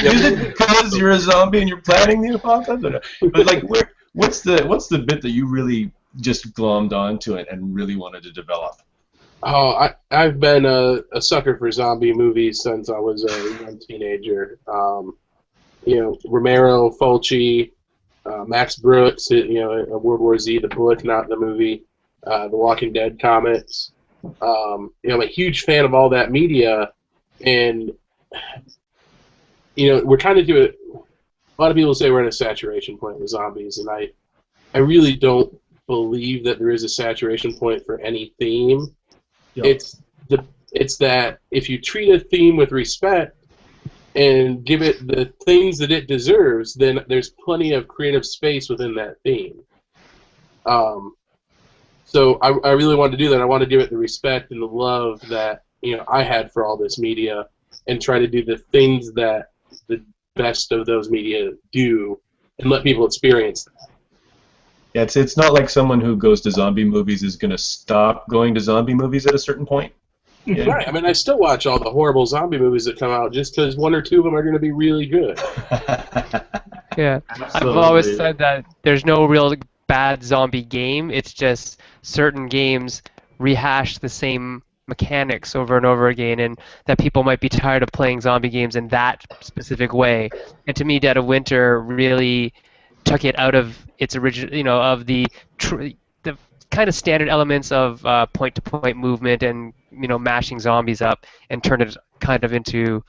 Is it because you're a zombie and you're planning the apocalypse? But like, what's the bit that you really just glommed onto it and really wanted to develop? Oh, I've been a sucker for zombie movies since I was a young teenager. Romero, Fulci, Max Brooks, World War Z, the book, not the movie, the Walking Dead comics. I'm a huge fan of all that media, and we're trying to do it. A lot of people say we're at a saturation point with zombies, and I really don't believe that there is a saturation point for any theme. Yep. It's that if you treat a theme with respect and give it the things that it deserves, then there's plenty of creative space within that theme. So I really wanted to do that. I want to give it the respect and the love that I had for all this media, and try to do the things that the best of those media do, and let people experience that. Yeah, it's not like someone who goes to zombie movies is going to stop going to zombie movies at a certain point. Yeah. Right. I mean, I still watch all the horrible zombie movies that come out just because one or two of them are going to be really good. Yeah. Absolutely. I've always said that there's no real bad zombie game. It's just certain games rehash the same mechanics over and over again, and that people might be tired of playing zombie games in that specific way. And to me, Dead of Winter really took it out of its original, of the kind of standard elements of point-to-point movement and mashing zombies up, and turned it kind of into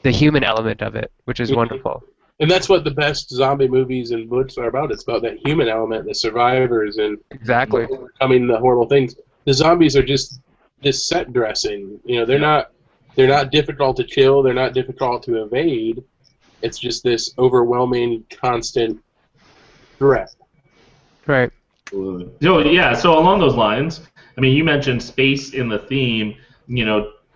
the human element of it, which is wonderful. And that's what the best zombie movies and books are about. It's about that human element, the survivors, and exactly overcoming the horrible things. The zombies are just this set dressing. They're not difficult to kill. They're not difficult to evade. It's just this overwhelming, constant threat. Right. So along those lines, I mean, you mentioned space in the theme,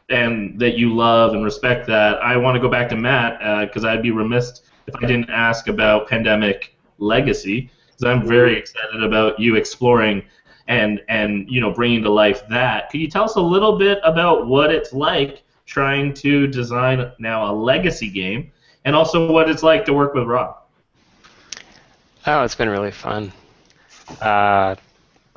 and that you love and respect that. I want to go back to Matt, because I'd be remiss if I didn't ask about Pandemic Legacy, because I'm very excited about you exploring and bringing to life that. Could you tell us a little bit about what it's like trying to design now a legacy game, and also what it's like to work with Rob? Oh, it's been really fun. I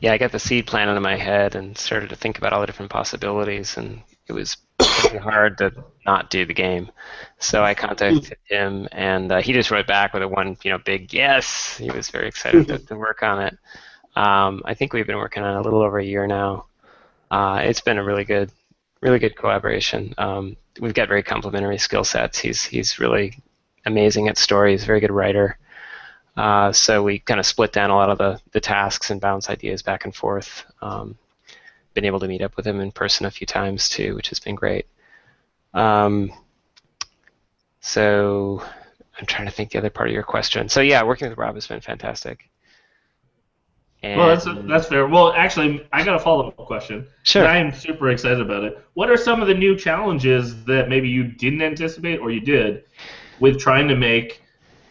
got the seed plan into my head and started to think about all the different possibilities, and it was pretty hard to not do the game. So I contacted him, and he just wrote back with a big yes. He was very excited to work on it. I think we've been working on it a little over a year now. It's been a really good collaboration. We've got very complementary skill sets. He's really amazing at story. He's a very good writer. So we kind of split down a lot of the tasks and bounce ideas back and forth. Been able to meet up with him in person a few times too, which has been great. So I'm trying to think the other part of your question. So yeah, working with Rob has been fantastic. And well, that's fair. Well, actually, I got a follow-up question. Sure. I am super excited about it. What are some of the new challenges that maybe you didn't anticipate, or you did, with trying to make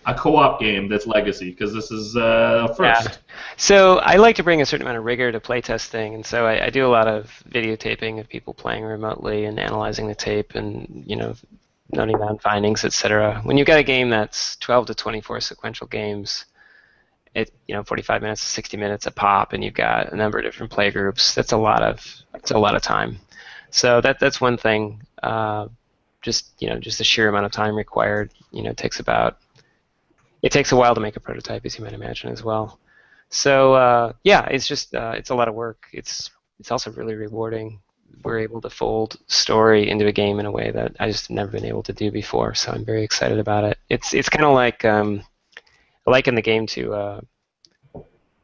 a co-op game that's legacy? Because this is a first. Yeah. So I like to bring a certain amount of rigor to playtesting, and so I do a lot of videotaping of people playing remotely and analyzing the tape, and noting down findings, etc. When you've got a game that's 12 to 24 sequential games, 45 minutes to 60 minutes a pop, and you've got a number of different play groups. That's a lot of time. So that's one thing. Just the sheer amount of time required. It takes a while to make a prototype, as you might imagine, as well. So it's a lot of work. It's also really rewarding. We're able to fold story into a game in a way that I just never been able to do before. So I'm very excited about it. It's kind of like liken the game to a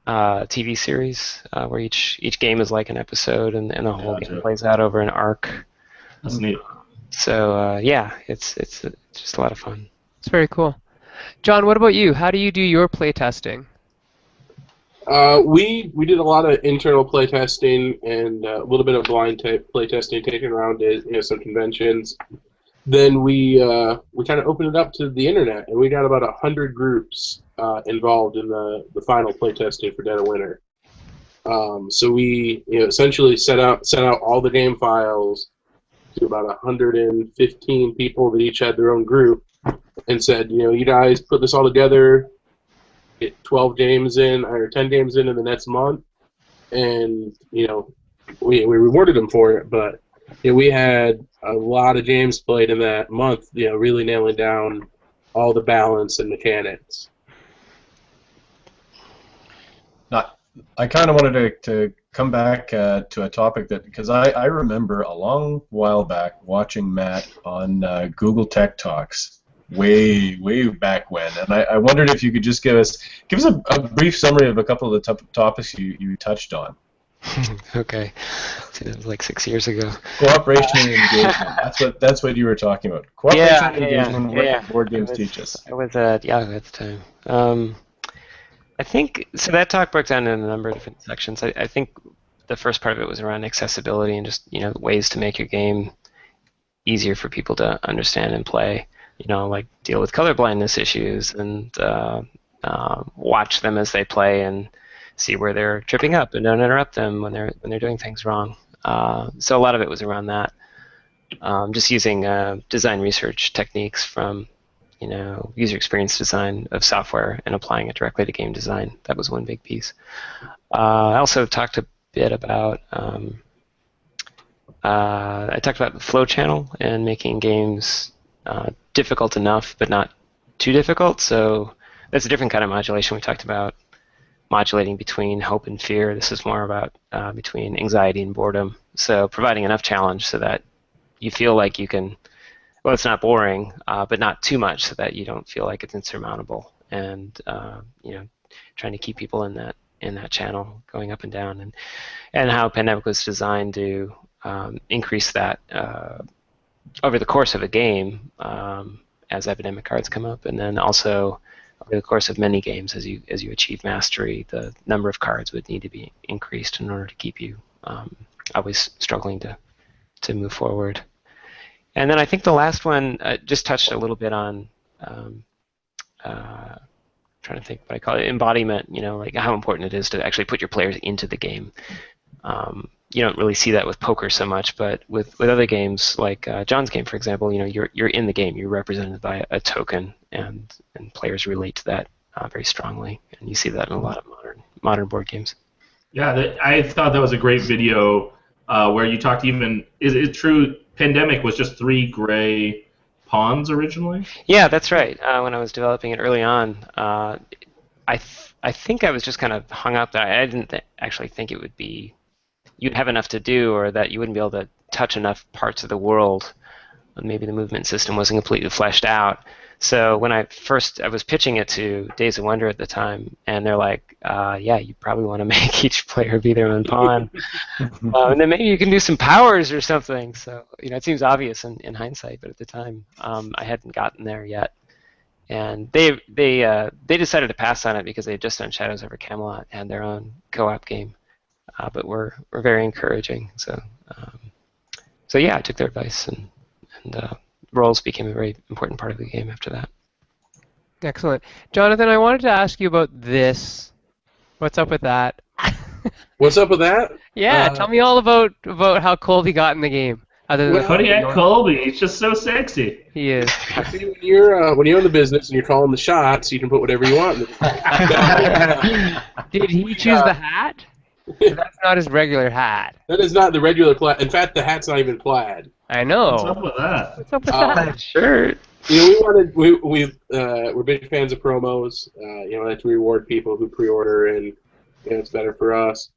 TV series where each game is like an episode, and the whole game plays out over an arc. That's neat. So it's just a lot of fun. It's very cool. John, what about you? How do you do your playtesting? We did a lot of internal playtesting and a little bit of blind playtesting, taking around some conventions. Then we kind of opened it up to the internet, and we got about 100 groups involved in the final playtesting for Dead of Winter. So we essentially sent out all the game files to about 115 people that each had their own group, and said, you guys put this all together, get 12 games in or 10 games in the next month, and we rewarded them for it. But we had a lot of games played in that month, really nailing down all the balance and mechanics. I kind of wanted to come back to a topic that, because I remember a long while back watching Matt on Google Tech Talks way back when, and I wondered if you could just give us a brief summary of a couple of the topics you touched on. Okay, so that was like 6 years ago. Cooperation and engagement. That's what you were talking about. Cooperation and engagement. What board games teach us. I was at Yahoo at the time. I think so. That talk broke down in a number of different sections. I think the first part of it was around accessibility and just ways to make your game easier for people to understand and play. Like deal with color blindness issues and watch them as they play and see where they're tripping up and don't interrupt them when they're doing things wrong. So a lot of it was around that. Just using design research techniques from user experience design of software and applying it directly to game design. That was one big piece. I also talked a bit about the flow channel and making games difficult enough but not too difficult. So that's a different kind of modulation. We talked about modulating between hope and fear. This is more about between anxiety and boredom. So providing enough challenge so that you feel like you can. Well, it's not boring, but not too much, so that you don't feel like it's insurmountable. And trying to keep people in that channel, going up and down, and how Pandemic was designed to increase that over the course of a game as epidemic cards come up, and then also over the course of many games as you achieve mastery, the number of cards would need to be increased in order to keep you always struggling to move forward. And then I think the last one just touched a little bit on trying to think what I call it, embodiment, like how important it is to actually put your players into the game. You don't really see that with poker so much, but with other games, like John's game, for example, you're in the game, you're represented by a token, and players relate to that very strongly, and you see that in a lot of modern board games. Yeah, I thought that was a great video where you talked is it true Pandemic was just 3 gray pawns originally? Yeah, that's right. When I was developing it early on, I think I was just kind of hung up that I didn't actually think it would be you'd have enough to do, or that you wouldn't be able to touch enough parts of the world. Maybe the movement system wasn't completely fleshed out. So when I was pitching it to Days of Wonder at the time, and they're like, yeah, you probably want to make each player be their own pawn. And then maybe you can do some powers or something. So, it seems obvious in hindsight, but at the time, I hadn't gotten there yet. And they decided to pass on it because they had just done Shadows over Camelot and their own co-op game. But were very encouraging. So yeah, I took their advice, and roles became a very important part of the game after that. Excellent. Jonathan, I wanted to ask you about this. What's up with that? What's up with that? Yeah, tell me all about how Colby got in the game. Other than Kodiak Colby, he's just so sexy. He is. See, when you're in the business and you're calling the shots, you can put whatever you want. Did he choose the hat? That's not his regular hat. That is not the regular plaid. In fact, the hat's not even plaid. I know. What's up with that? What's up with that shirt? We're big fans of promos. Like to reward people who pre-order, and it's better for us.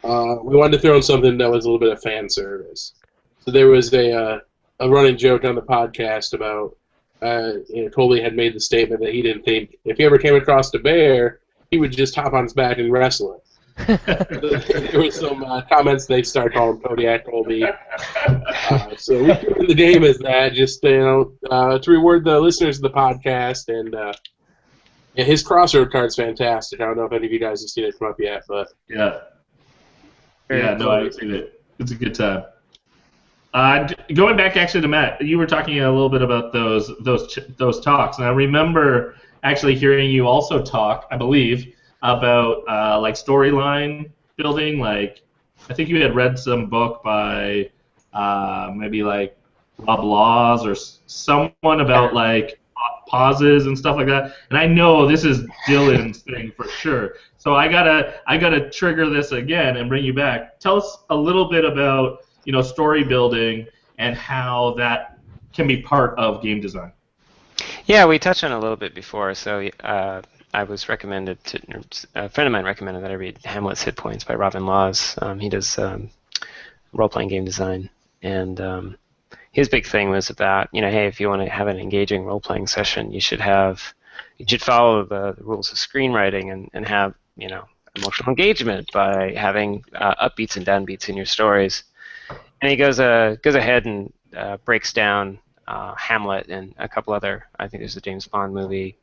We wanted to throw in something that was a little bit of fan service. So there was a running joke on the podcast about Colby had made the statement that he didn't think if he ever came across a bear, he would just hop on his back and wrestle it. There were some comments they started calling Kodiak Colby. So we threw in the game as that, just to reward the listeners of the podcast, and Yeah, his crossroad card's fantastic. I don't know if any of you guys have seen it come up yet, but Yeah. Very Yeah, no, cool. I've seen it. It's a good time. Going back actually to Matt, you were talking a little bit about those talks, and I remember actually hearing you also talk, I believe, about like storyline building. Like, I think you had read some book by maybe like Rob Laws or someone about like pauses and stuff like that. And I know this is Dylan's thing for sure. So I gotta trigger this again and bring you back. Tell us a little bit about story building and how that can be part of game design. Yeah, we touched on it a little bit before. So I was recommended a friend of mine recommended that I read Hamlet's Hit Points by Robin Laws. He does role-playing game design, and his big thing was about hey, if you want to have an engaging role-playing session, you should follow the rules of screenwriting and have emotional engagement by having upbeats and downbeats in your stories. And he goes ahead and breaks down Hamlet and a couple other, I think there's a James Bond movie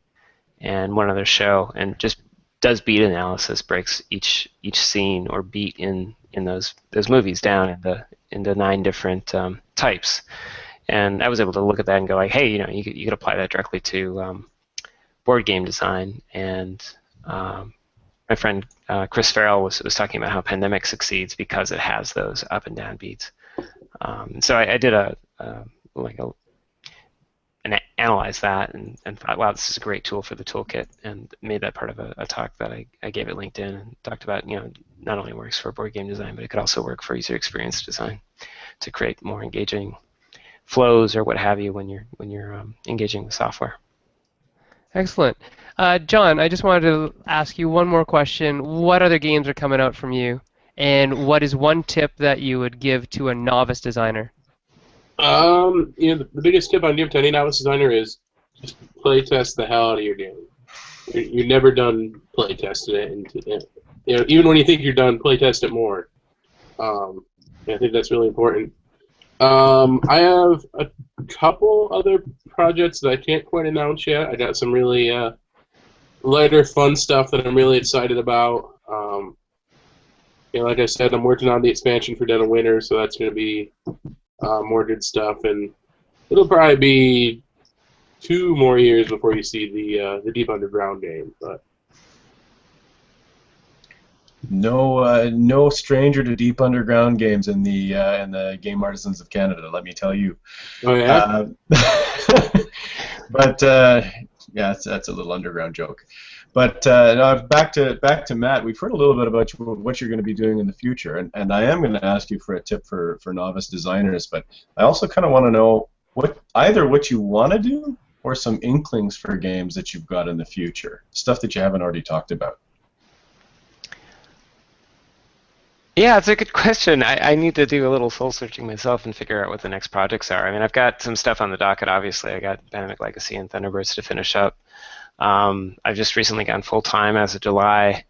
and one other show, and just does beat analysis, breaks each scene or beat in those movies down into 9 different types. And I was able to look at that and go like, hey, you could apply that directly to board game design. And my friend Chris Farrell was talking about how Pandemic succeeds because it has those up and down beats. So I did analyze that and thought, wow, this is a great tool for the toolkit, and made that part of a talk that I gave at LinkedIn, and talked about not only works for board game design, but it could also work for user experience design to create more engaging flows or what have you when you're engaging with software. Excellent. John, I just wanted to ask you one more question. What other games are coming out from you? And what is one tip that you would give to a novice designer? the biggest tip I'd give to any novice designer is just play test the hell out of your game. You're never done play testing it, and even when you think you're done, play test it more. I think that's really important. I have a couple other projects that I can't quite announce yet. I got some really lighter, fun stuff that I'm really excited about. Like I said, I'm working on the expansion for Dead of Winter, so that's going to be more good stuff. And it'll probably be 2 more years before you see the Deep Underground game. But no stranger to Deep Underground games in the Game Artisans of Canada, let me tell you. oh yeah. But yeah, that's a little underground joke. But no, back to Matt. We've heard a little bit about what you're going to be doing in the future, and I am going to ask you for a tip for novice designers. But I also kind of want to know either what you want to do or some inklings for games that you've got in the future, stuff that you haven't already talked about. Yeah, it's a good question. I need to do a little soul searching myself and figure out what the next projects are. I mean, I've got some stuff on the docket, obviously. I got Pandemic Legacy and Thunderbirds to finish up. I've just recently gone full-time as of July,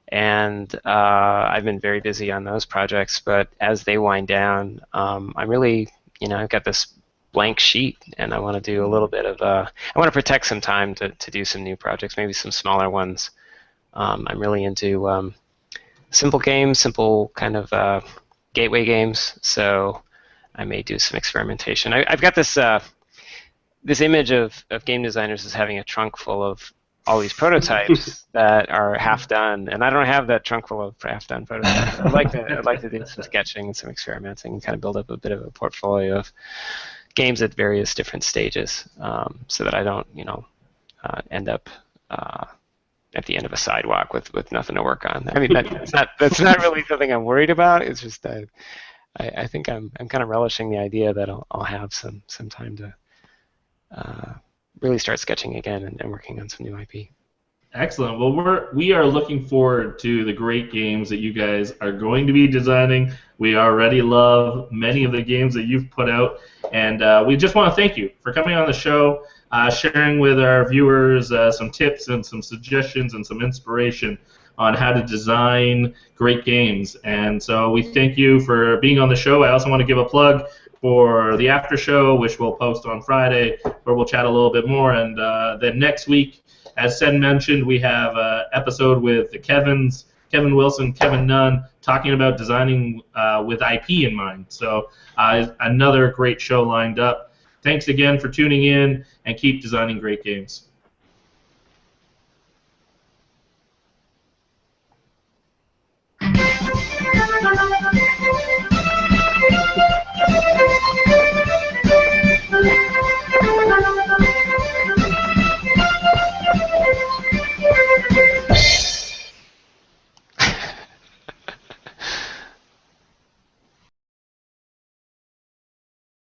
and I've been very busy on those projects. But as they wind down, I'm really, I've got this blank sheet, and I want to do a little bit of, I want to protect some time to do some new projects, maybe some smaller ones. I'm really into simple games, simple kind of gateway games, so I may do some experimentation. I've got this this image of game designers as having a trunk full of all these prototypes that are half done, and I don't have that trunk full of half done prototypes. I'd like to do some sketching and some experimenting and kind of build up a bit of a portfolio of games at various different stages, so that I don't end up at the end of a sidewalk with nothing to work on. I mean, that's not really something I'm worried about. It's just I think I'm kind of relishing the idea that I'll have some time to really start sketching again and working on some new IP. Excellent. Well, we are looking forward to the great games that you guys are going to be designing. We already love many of the games that you've put out, and we just want to thank you for coming on the show, sharing with our viewers some tips and some suggestions and some inspiration on how to design great games. And so we thank you for being on the show. I also want to give a plug for the after show, which we'll post on Friday, where we'll chat a little bit more. And then next week, as Sen mentioned, we have an episode with the Kevins, Kevin Wilson, Kevin Nunn, talking about designing with IP in mind. So another great show lined up. Thanks again for tuning in, and keep designing great games.